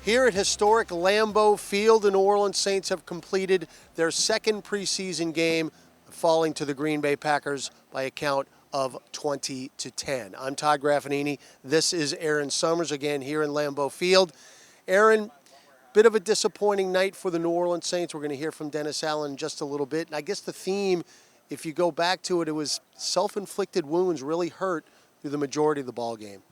Here at historic Lambeau Field, the New Orleans Saints have completed their second preseason game, falling to the Green Bay Packers by a count of 20-10. I'm Todd Graffagnini. This is Erin Summers again here in Lambeau Field. Erin, bit of a disappointing night for the New Orleans Saints. We're going to hear from Dennis Allen in just a little bit. And I guess the theme, if you go back to it, it was self-inflicted wounds really hurt through the majority of the ball game.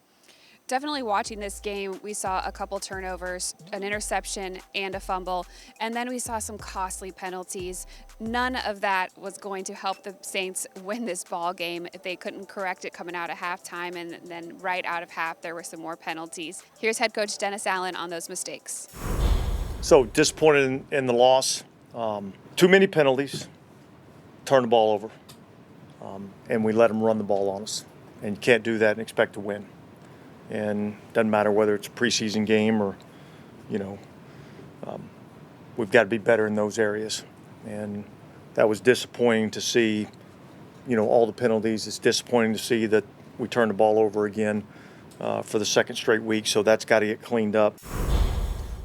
Definitely watching this game, we saw a couple turnovers, an interception, and a fumble, and then we saw some costly penalties. None of that was going to help the Saints win this ball game if they couldn't correct it coming out of halftime, and then right out of half there were some more penalties. Here's head coach Dennis Allen on those mistakes. So disappointed in the loss. Too many penalties, turn the ball over, and we let them run the ball on us. And you can't do that and expect to win. And doesn't matter whether it's a preseason game or, we've got to be better in those areas. And that was disappointing to see, all the penalties. It's disappointing to see that we turned the ball over again for the second straight week. So that's got to get cleaned up.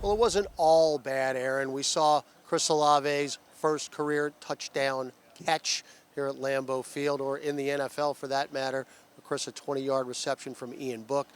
Well, it wasn't all bad, Erin. We saw Chris Olave's first career touchdown catch here at Lambeau Field, or in the NFL for that matter. Chris, a 20-yard reception from Ian Book.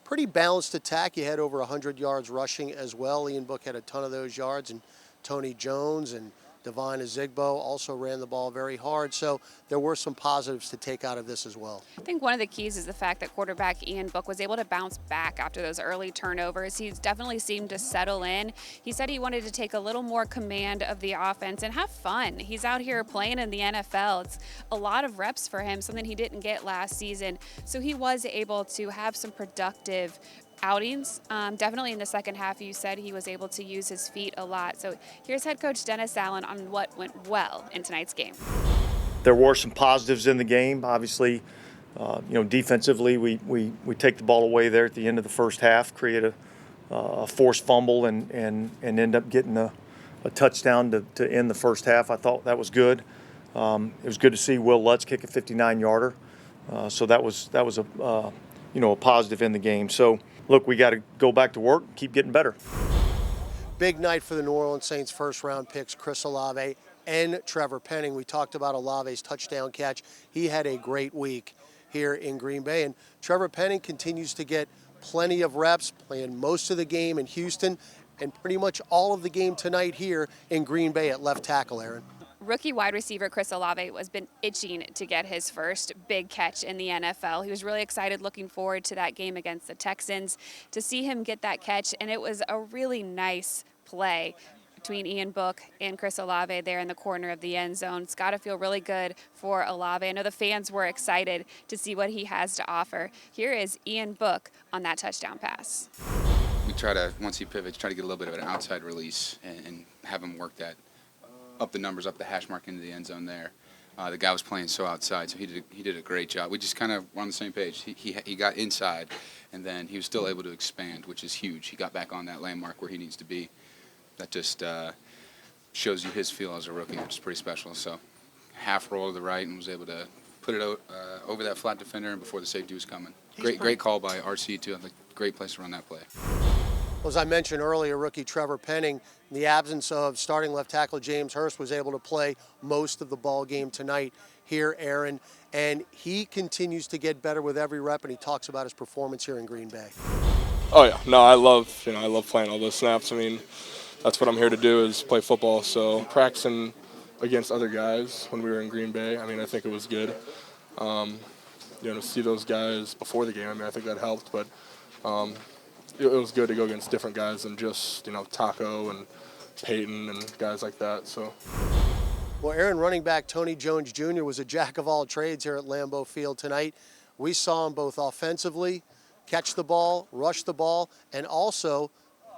Pretty balanced attack. You had over 100 yards rushing as well. Ian Book had a ton of those yards, and Tony Jones and Devine Ezigbo also ran the ball very hard. So there were some positives to take out of this as well. I think one of the keys is the fact that quarterback Ian Book was able to bounce back after those early turnovers. He's definitely seemed to settle in. He said he wanted to take a little more command of the offense and have fun. He's out here playing in the NFL. It's a lot of reps for him, something he didn't get last season. So he was able to have some productive outings. Definitely in the second half, you said he was able to use his feet a lot. So here's head coach Dennis Allen on what went well in tonight's game. There were some positives in the game. Obviously, defensively, we take the ball away there at the end of the first half, create a forced fumble, and end up getting a touchdown to end the first half. I thought that was good. It was good to see Will Lutz kick a 59-yarder. So that was a positive in the game. So, look, we got to go back to work and keep getting better. Big night for the New Orleans Saints first-round picks, Chris Olave and Trevor Penning. We talked about Olave's touchdown catch. He had a great week here in Green Bay. And Trevor Penning continues to get plenty of reps, playing most of the game in Houston and pretty much all of the game tonight here in Green Bay at left tackle, Erin. Rookie wide receiver Chris Olave has been itching to get his first big catch in the NFL. He was really excited, looking forward to that game against the Texans, to see him get that catch, and it was a really nice play between Ian Book and Chris Olave there in the corner of the end zone. It's got to feel really good for Olave. I know the fans were excited to see what he has to offer. Here is Ian Book on that touchdown pass. We try to, once he pivots, try to get a little bit of an outside release and have him work that up the numbers, up the hash mark into the end zone there. The guy was playing so outside, so he did a great job. We just kind of were on the same page. He got inside, and then he was still able to expand, which is huge. He got back on that landmark where he needs to be. That just shows you his feel as a rookie, which is pretty special. So half roll to the right and was able to put it over that flat defender and before the safety was coming. Great call by RC, too. Great place to run that play. Well, as I mentioned earlier, rookie Trevor Penning, in the absence of starting left tackle James Hurst, was able to play most of the ball game tonight here, Erin, and he continues to get better with every rep, and he talks about his performance here in Green Bay. Oh yeah, no, I love playing all those snaps. I mean, that's what I'm here to do, is play football. So practicing against other guys when we were in Green Bay, I mean, I think it was good. To see those guys before the game, I mean, I think that helped, but it was good to go against different guys than just, Taco and Peyton and guys like that. So. Well, Erin, running back Tony Jones Jr. was a jack of all trades here at Lambeau Field tonight. We saw him both offensively, catch the ball, rush the ball, and also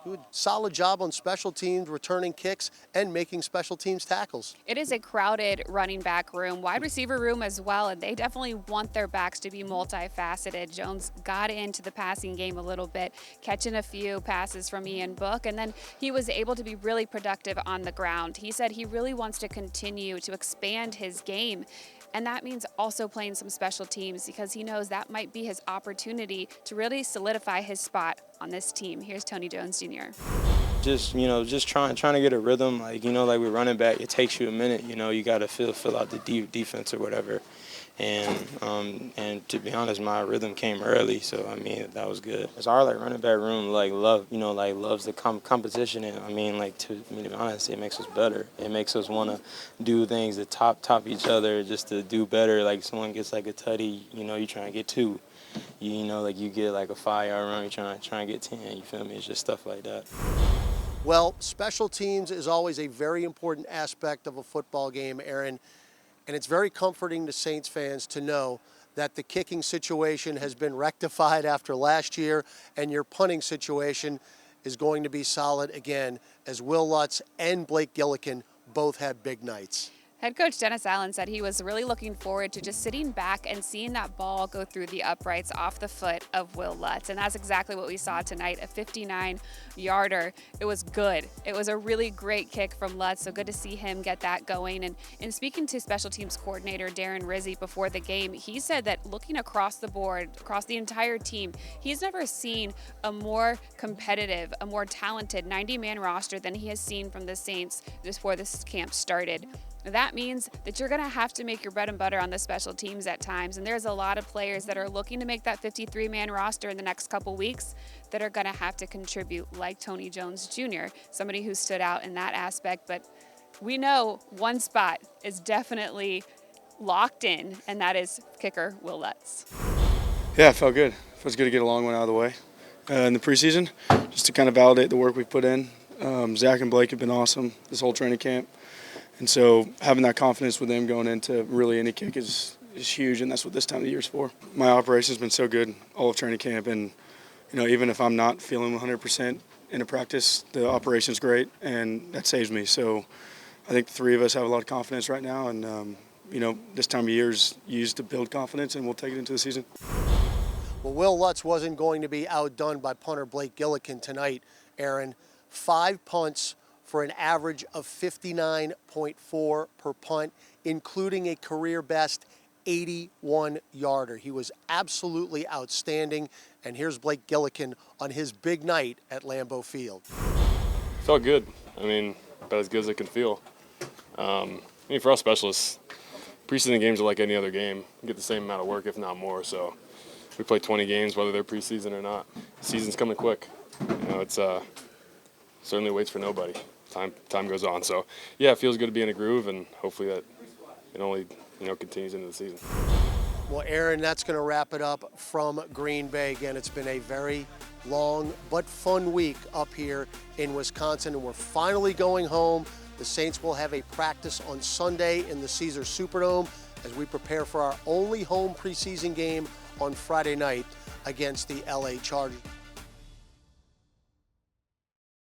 do a solid job on special teams, returning kicks, and making special teams tackles. It is a crowded running back room, wide receiver room as well, and they definitely want their backs to be multifaceted. Jones got into the passing game a little bit, catching a few passes from Ian Book, and then he was able to be really productive on the ground. He said he really wants to continue to expand his game. And that means also playing some special teams because he knows that might be his opportunity to really solidify his spot on this team. Here's Tony Jones Jr. Just trying to get a rhythm. Like with running back, it takes you a minute. You got to fill out the defense or whatever. And to be honest, my rhythm came early, so I mean that was good. It's our running back room loves the competition, and to be honest, it makes us better. It makes us want to do things to top each other just to do better. Like someone gets a tutty, you trying to get 2. You get a 5-yard run, you trying to get 10. You feel me? It's just stuff like that. Well, special teams is always a very important aspect of a football game, Erin. And it's very comforting to Saints fans to know that the kicking situation has been rectified after last year, and your punting situation is going to be solid again, as Will Lutz and Blake Gillikin both had big nights. Head coach Dennis Allen said he was really looking forward to just sitting back and seeing that ball go through the uprights off the foot of Will Lutz. And that's exactly what we saw tonight, a 59-yarder. It was good. It was a really great kick from Lutz, so good to see him get that going. And speaking to special teams coordinator Darren Rizzi before the game, he said that looking across the board, across the entire team, he's never seen a more competitive, a more talented 90-man roster than he has seen from the Saints before this camp started. That means that you're going to have to make your bread and butter on the special teams at times. And there's a lot of players that are looking to make that 53-man roster in the next couple weeks that are going to have to contribute, like Tony Jones Jr., somebody who stood out in that aspect. But we know one spot is definitely locked in, and that is kicker Will Lutz. Yeah, it felt good. It feels good to get a long one out of the way in the preseason, just to kind of validate the work we've put in. Zach and Blake have been awesome this whole training camp. And so having that confidence with them going into really any kick is huge, and that's what this time of the year is for. My operation's been so good all of training camp, and even if I'm not feeling 100% in a practice, the operation's great, and that saves me. So I think the three of us have a lot of confidence right now, and this time of year is used to build confidence, and we'll take it into the season. Well, Will Lutz wasn't going to be outdone by punter Blake Gillikin tonight, Erin. 5 punts for an average of 59.4 per punt, including a career-best 81-yarder. He was absolutely outstanding. And here's Blake Gillikin on his big night at Lambeau Field. Felt good. About as good as it can feel. For us specialists, preseason games are like any other game. You get the same amount of work, if not more. So we play 20 games, whether they're preseason or not. The season's coming quick. It's certainly waits for nobody. Time goes on. So, yeah, it feels good to be in a groove, and hopefully that it only, continues into the season. Well, Erin, that's going to wrap it up from Green Bay. Again, it's been a very long but fun week up here in Wisconsin, and we're finally going home. The Saints will have a practice on Sunday in the Caesars Superdome as we prepare for our only home preseason game on Friday night against the LA Chargers.